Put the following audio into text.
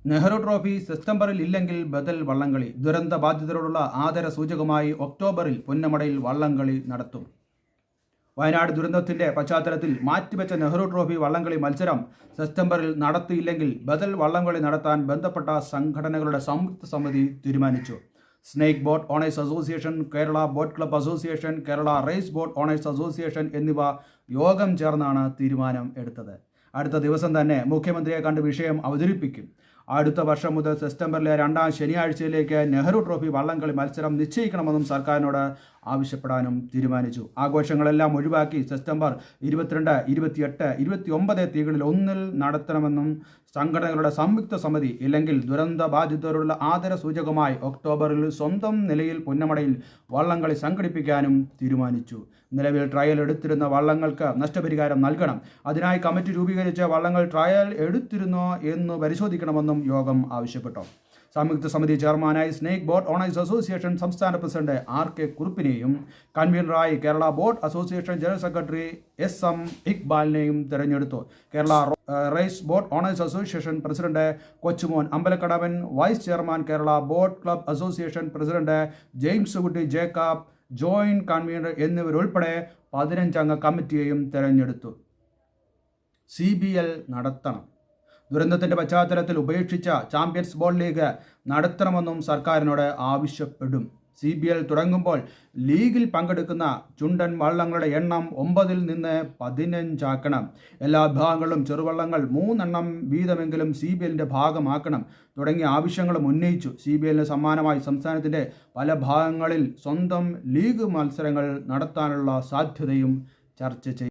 Nehru trophy സെപ്റ്റംബറിൽ ഇല്ലെങ്കിൽ ബദൽ വള്ളംകളി. ദുരന്ത ബാധിതരോടുള്ള ആദര സൂചകമായി ഒക്ടോബറിൽ പുന്നമടയിൽ വള്ളംകളി നടത്തും. വയനാട് ദുരന്തത്തിന്റെ പശ്ചാത്തലത്തിൽ മാറ്റിവെച്ച നെഹ്റു ട്രോഫി വള്ളംകളി മത്സരം സെപ്റ്റംബറിൽ നടത്തിയില്ലെങ്കിൽ ബദൽ വള്ളംകളി നടത്താൻ ബന്ധപ്പെട്ട സംഘടനകളുടെ സംയുക്ത സമിതി തീരുമാനിച്ചു. Snake boat owners association, Kerala boat club association, Kerala race boat owners association എന്നിവ യോഗം ചേർന്നാണ് തീരുമാനം എടുത്തത്. അടുത്ത ദിവസം തന്നെ മുഖ്യമന്ത്രിയെ കണ്ട് വിഷയം അവതരിപ്പിക്കും. അടുത്ത വർഷം മുതൽ സെപ്റ്റംബറിലെ 2ാം ശനിയാഴ്ചയിലേക്ക് നെഹ്റു ട്രോഫി വള്ളംകളി മത്സരം നിശ്ചയിക്കണമെന്നും സർക്കാരിനോട് ആവശ്യപ്പെടാനും തീരുമാനിച്ചു. ആഘോഷങ്ങളെല്ലാം ഒഴിവാക്കി സെപ്റ്റംബർ 22, 28, 29 തീയതികളിൽ ഒന്നിൽ നടത്തണമെന്നും സംഘടനകളുടെ സംയുക്ത സമിതി, ഇല്ലെങ്കിൽ ദുരന്ത ബാധിതരുള്ള ആദര സൂചകമായി ഒക്ടോബറിൽ സ്വന്തം നിലയിൽ പുന്നമടയിൽ വള്ളംകളി സംഘടിപ്പിക്കാനും തീരുമാനിച്ചു. നിലവിൽ ട്രയൽ എടുത്തിരുന്ന വള്ളങ്ങൾക്ക് നഷ്ടപരിഹാരം നൽകണം. അതിനായി കമ്മിറ്റി രൂപീകരിച്ച വള്ളങ്ങൾ ട്രയൽ എടുത്തിരുന്നോ എന്ന് പരിശോധിക്കണമെന്നും യോഗം ആവശ്യപ്പെട്ടു. സംയുക്ത സമിതി ചെയർമാനായി സ്നേക്ക് ബോട്ട് ഓണേഴ്സ് അസോസിയേഷൻ സംസ്ഥാന പ്രസിഡന്റ് RK കുറുപ്പിനെയും കൺവീനറായി Kerala boat association general secretary SM ഇക്ബാലിനെയും തെരഞ്ഞെടുത്തു. Kerala race boat owners association president Kochumon Ambalakkadavan, vice chairman Kerala boat club association president James Kutty Jacob, joint convener എന്നിവരുൾപ്പെടെ 15 അംഗ കമ്മിറ്റിയെയും തെരഞ്ഞെടുത്തു. CBL നടത്തണം. ദുരന്തത്തിന്റെ പശ്ചാത്തലത്തിൽ ഉപേക്ഷിച്ച ചാമ്പ്യൻസ് ബോൾ ലീഗ് നടത്തണമെന്നും സർക്കാരിനോട് ആവശ്യപ്പെടും. CBL തുടങ്ങുമ്പോൾ ലീഗിൽ പങ്കെടുക്കുന്ന ചുണ്ടൻ വള്ളങ്ങളുടെ എണ്ണം 9-ൽ നിന്ന് 15 ആക്കണം. എല്ലാ വിഭാഗങ്ങളിലും ചെറുവള്ളങ്ങൾ 3 എണ്ണം വീതമെങ്കിലും CBLന്റെ ഭാഗമാക്കണം തുടങ്ങിയ ആവശ്യങ്ങളും ഉന്നയിച്ചു. CBLന് സമ്മാനമായി സംസ്ഥാനത്തിന്റെ പല ഭാഗങ്ങളിൽ സ്വന്തം ലീഗ് മത്സരങ്ങൾ നടത്താനുള്ള സാധ്യതയും ചർച്ച ചെയ്തു.